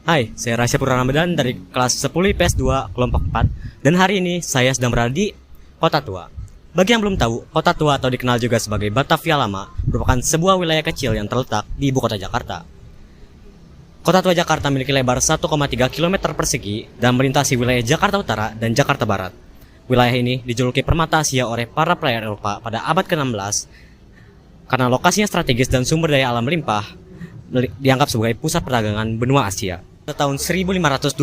Hai, saya Rasya Purna Ramadan dari kelas 10 IPS 2 kelompok 4 dan hari ini saya sedang berada di Kota Tua. Bagi yang belum tahu, Kota Tua atau dikenal juga sebagai Batavia Lama merupakan sebuah wilayah kecil yang terletak di ibu kota Jakarta. Kota Tua Jakarta memiliki lebar 1,3 km persegi dan melintasi wilayah Jakarta Utara dan Jakarta Barat. Wilayah ini dijuluki Permata Asia oleh para pelajar Eropa pada abad ke-16 karena lokasinya strategis dan sumber daya alam melimpah dianggap sebagai pusat perdagangan benua Asia. Pada tahun 1526,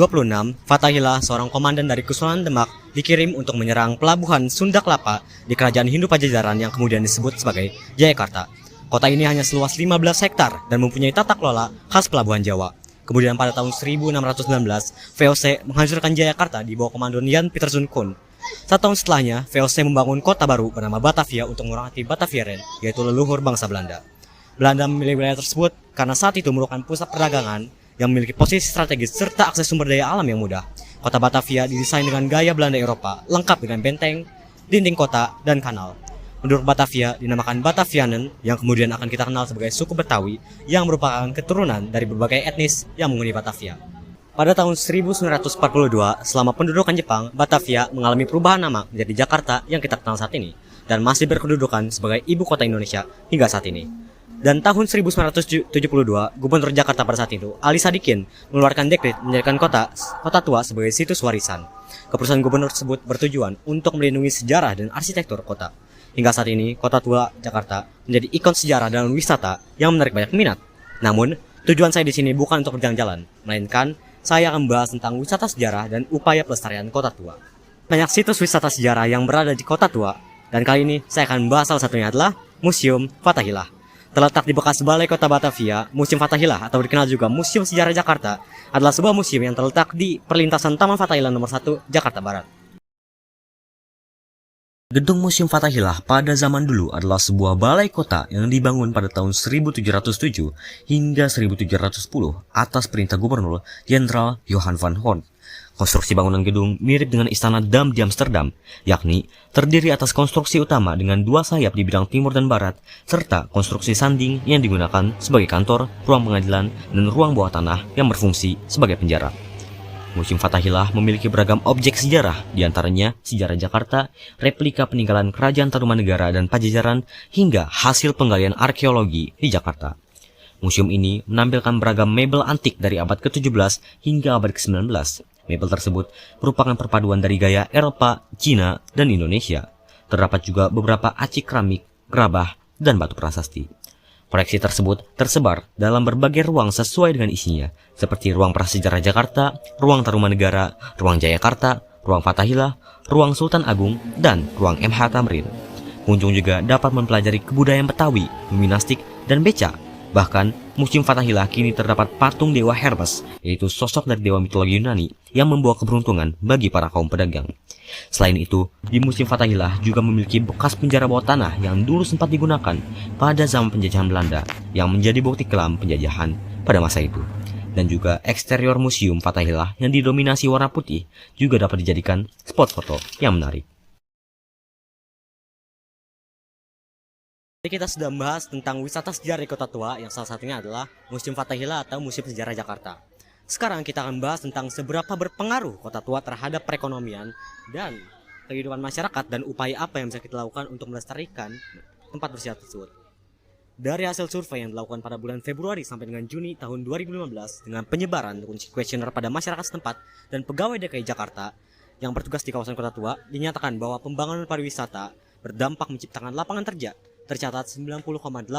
Fathahillah, seorang komandan dari Kesultanan Demak, dikirim untuk menyerang pelabuhan Sunda Kelapa di Kerajaan Hindu Pajajaran yang kemudian disebut sebagai Jayakarta. Kota ini hanya seluas 15 hektar dan mempunyai tata kelola khas pelabuhan Jawa. Kemudian pada tahun 1619, VOC menghancurkan Jayakarta di bawah komando Jan Pieterszoon Koen. 1 tahun setelahnya, VOC membangun kota baru bernama Batavia untuk menghormati Bataviaren, yaitu leluhur bangsa Belanda. Belanda memilih wilayah tersebut karena saat itu merupakan pusat perdagangan yang memiliki posisi strategis serta akses sumber daya alam yang mudah. Kota Batavia didesain dengan gaya Belanda Eropa, lengkap dengan benteng, dinding kota, dan kanal. Penduduk Batavia dinamakan Batavianen yang kemudian akan kita kenal sebagai suku Betawi yang merupakan keturunan dari berbagai etnis yang menghuni Batavia. Pada tahun 1942, selama pendudukan Jepang, Batavia mengalami perubahan nama menjadi Jakarta yang kita kenal saat ini dan masih berkedudukan sebagai ibu kota Indonesia hingga saat ini. Dan tahun 1972, Gubernur Jakarta pada saat itu, Ali Sadikin, mengeluarkan dekret menjadikan Kota Tua sebagai situs warisan. Keputusan gubernur tersebut bertujuan untuk melindungi sejarah dan arsitektur kota. Hingga saat ini, Kota Tua Jakarta menjadi ikon sejarah dan wisata yang menarik banyak minat. Namun, tujuan saya di sini bukan untuk berjalan-jalan, melainkan saya akan membahas tentang wisata sejarah dan upaya pelestarian Kota Tua. Banyak situs wisata sejarah yang berada di Kota Tua, dan kali ini saya akan membahas salah satunya adalah Museum Fathahillah. Terletak di bekas balai kota Batavia, Museum Fathahillah atau dikenal juga Museum Sejarah Jakarta adalah sebuah museum yang terletak di perlintasan Taman Fathahillah nomor 1, Jakarta Barat. Gedung Museum Fathahillah pada zaman dulu adalah sebuah balai kota yang dibangun pada tahun 1707 hingga 1710 atas perintah Gubernur Jenderal Johan van Horn. Konstruksi bangunan gedung mirip dengan Istana Dam di Amsterdam, yakni terdiri atas konstruksi utama dengan 2 sayap di bidang timur dan barat, serta konstruksi sanding yang digunakan sebagai kantor, ruang pengadilan, dan ruang bawah tanah yang berfungsi sebagai penjara. Museum Fathahillah memiliki beragam objek sejarah, diantaranya sejarah Jakarta, replika peninggalan Kerajaan Tarumanegara dan Pajajaran, hingga hasil penggalian arkeologi di Jakarta. Museum ini menampilkan beragam mebel antik dari abad ke-17 hingga abad ke-19. Mebel tersebut merupakan perpaduan dari gaya Eropa, Cina, dan Indonesia. Terdapat juga beberapa aci keramik, gerabah, dan batu prasasti. Koleksi tersebut tersebar dalam berbagai ruang sesuai dengan isinya, seperti ruang prasejarah Jakarta, ruang Tarumanegara, ruang Jayakarta, ruang Fathahillah, ruang Sultan Agung, dan ruang MH Tamrin. Pengunjung juga dapat mempelajari kebudayaan Betawi, Minastik, dan Beca. Bahkan, Museum Fathahillah kini terdapat patung Dewa Hermes, yaitu sosok dari dewa mitologi Yunani yang membawa keberuntungan bagi para kaum pedagang. Selain itu, di Museum Fathahillah juga memiliki bekas penjara bawah tanah yang dulu sempat digunakan pada zaman penjajahan Belanda, yang menjadi bukti kelam penjajahan pada masa itu. Dan juga eksterior Museum Fathahillah yang didominasi warna putih juga dapat dijadikan spot foto yang menarik. Kita sudah membahas tentang wisata sejarah di Kota Tua yang salah satunya adalah Museum Fathahillah atau Museum Sejarah Jakarta. Sekarang kita akan membahas tentang seberapa berpengaruh Kota Tua terhadap perekonomian dan kehidupan masyarakat dan upaya apa yang bisa kita lakukan untuk melestarikan tempat bersejarah tersebut. Dari hasil survei yang dilakukan pada bulan Februari sampai dengan Juni tahun 2015 dengan penyebaran kuesioner pada masyarakat setempat dan pegawai DKI Jakarta yang bertugas di kawasan Kota Tua, dinyatakan bahwa pembangunan pariwisata berdampak menciptakan lapangan kerja. Tercatat 90,80%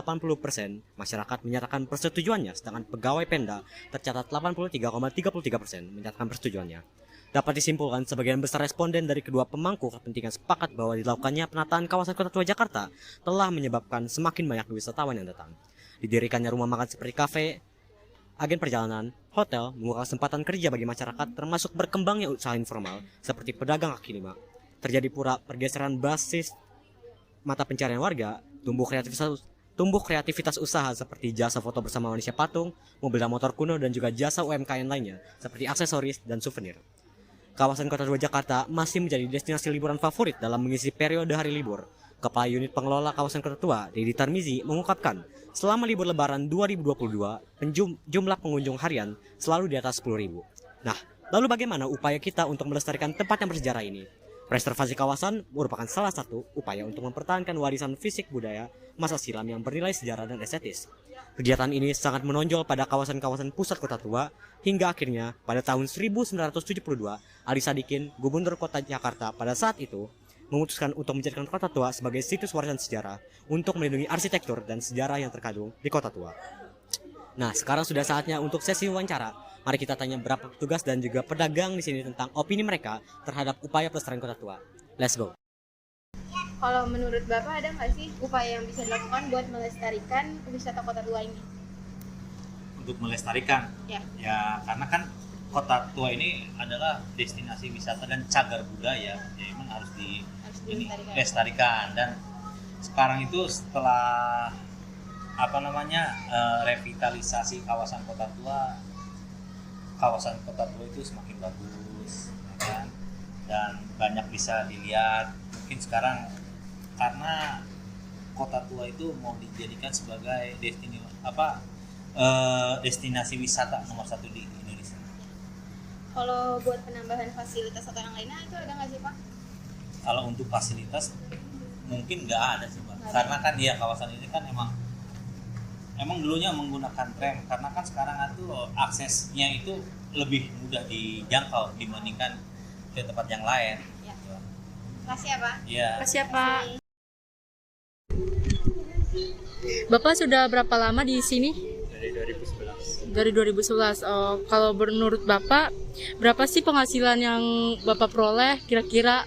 masyarakat menyatakan persetujuannya, sedangkan pegawai Pemda tercatat 83,33% menyatakan persetujuannya. Dapat disimpulkan sebagian besar responden dari kedua pemangku kepentingan sepakat bahwa dilakukannya penataan kawasan Kota Tua Jakarta telah menyebabkan semakin banyak wisatawan yang datang. Didirikannya rumah makan seperti kafe, agen perjalanan, hotel, membuka kesempatan kerja bagi masyarakat termasuk berkembangnya usaha informal seperti pedagang kaki lima. Terjadi pula pergeseran basis mata pencarian warga, tumbuh kreativitas usaha seperti jasa foto bersama manusia patung, mobil dan motor kuno, dan juga jasa UMKM lainnya seperti aksesoris dan souvenir. Kawasan Kota Tua Jakarta masih menjadi destinasi liburan favorit dalam mengisi periode hari libur. Kepala Unit Pengelola Kawasan Kota Tua, Dedi Tarmizi, mengungkapkan, selama libur Lebaran 2022, jumlah pengunjung harian selalu di atas 10.000. Nah, lalu bagaimana upaya kita untuk melestarikan tempat yang bersejarah ini? Preservasi kawasan merupakan salah satu upaya untuk mempertahankan warisan fisik budaya masa silam yang bernilai sejarah dan estetis. Kegiatan ini sangat menonjol pada kawasan-kawasan pusat Kota Tua hingga akhirnya pada tahun 1972 Ali Sadikin, Gubernur Kota Jakarta pada saat itu, memutuskan untuk menjadikan Kota Tua sebagai situs warisan sejarah untuk melindungi arsitektur dan sejarah yang terkandung di Kota Tua. Nah, sekarang sudah saatnya untuk sesi wawancara. Mari kita tanya beberapa petugas dan juga pedagang di sini tentang opini mereka terhadap upaya pelestarian Kota Tua. Let's go. Kalau menurut Bapak ada nggak sih upaya yang bisa dilakukan buat melestarikan wisata Kota Tua ini? Untuk melestarikan? Ya karena kan Kota Tua ini adalah destinasi wisata dan cagar budaya, ya memang harus dilestarikan. Dan sekarang itu setelah revitalisasi kawasan Kota Tua itu semakin bagus, ya kan? Dan banyak bisa dilihat. Mungkin sekarang karena Kota Tua itu mau dijadikan sebagai destinasi wisata nomor 1 di Indonesia. Kalau buat penambahan fasilitas atau yang lainnya itu ada nggak sih Pak? Kalau untuk fasilitas mungkin nggak ada sih Pak. Karena kan ya kawasan ini kan emang dulunya menggunakan tram, karena kan sekarang itu aksesnya itu lebih mudah dijangkau dibandingkan ke tempat yang lain. Ya. Makasih ya Pak. Iya. Makasih ya Pak. Bapak sudah berapa lama di sini? Dari 2011. Dari 2011. Oh, kalau menurut Bapak, berapa sih penghasilan yang Bapak peroleh kira-kira?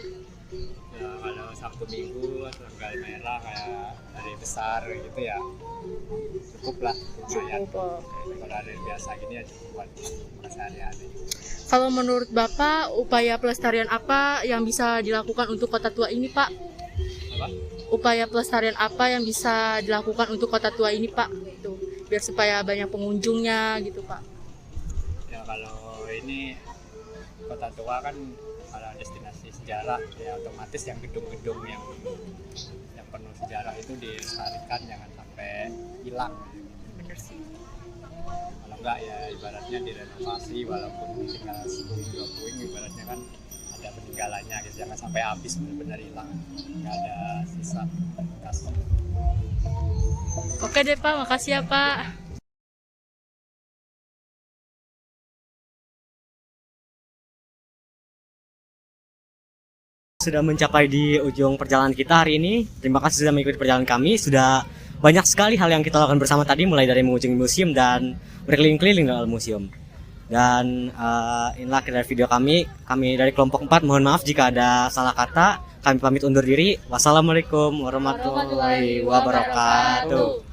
Ya, kalau Sabtu Minggu tanggal merah kayak hari besar gitu ya, cukup lah. Cukup. Kalau hari biasa gini ya cukup buat sehari-hari. Kalau menurut Bapak, upaya pelestarian apa yang bisa dilakukan untuk Kota Tua ini, Pak? Apa? Upaya pelestarian apa yang bisa dilakukan untuk Kota Tua ini, Pak? Gitu. Biar supaya banyak pengunjungnya gitu, Pak. Ya kalau ini Kota Tua kan kalau destinasi sejarah ya otomatis yang gedung-gedung yang penuh sejarah itu dilestarikan, jangan sampai hilang. Bener sih. Kalau enggak ya ibaratnya direnovasi, walaupun tinggal 10-20 puing ibaratnya kan ada peninggalannya gitu, jangan sampai habis benar-benar hilang, nggak ada sisa bekas. Oke deh Pak, makasih ya Pak. Sudah mencapai di ujung perjalanan kita hari ini. Terima kasih sudah mengikuti perjalanan kami. Sudah banyak sekali hal yang kita lakukan bersama tadi, mulai dari mengunjungi museum dan berkeliling-keliling dalam museum. Dan inilah akhir dari video kami. Kami dari kelompok 4 mohon maaf jika ada salah kata. Kami pamit undur diri. Wassalamualaikum warahmatullahi wabarakatuh.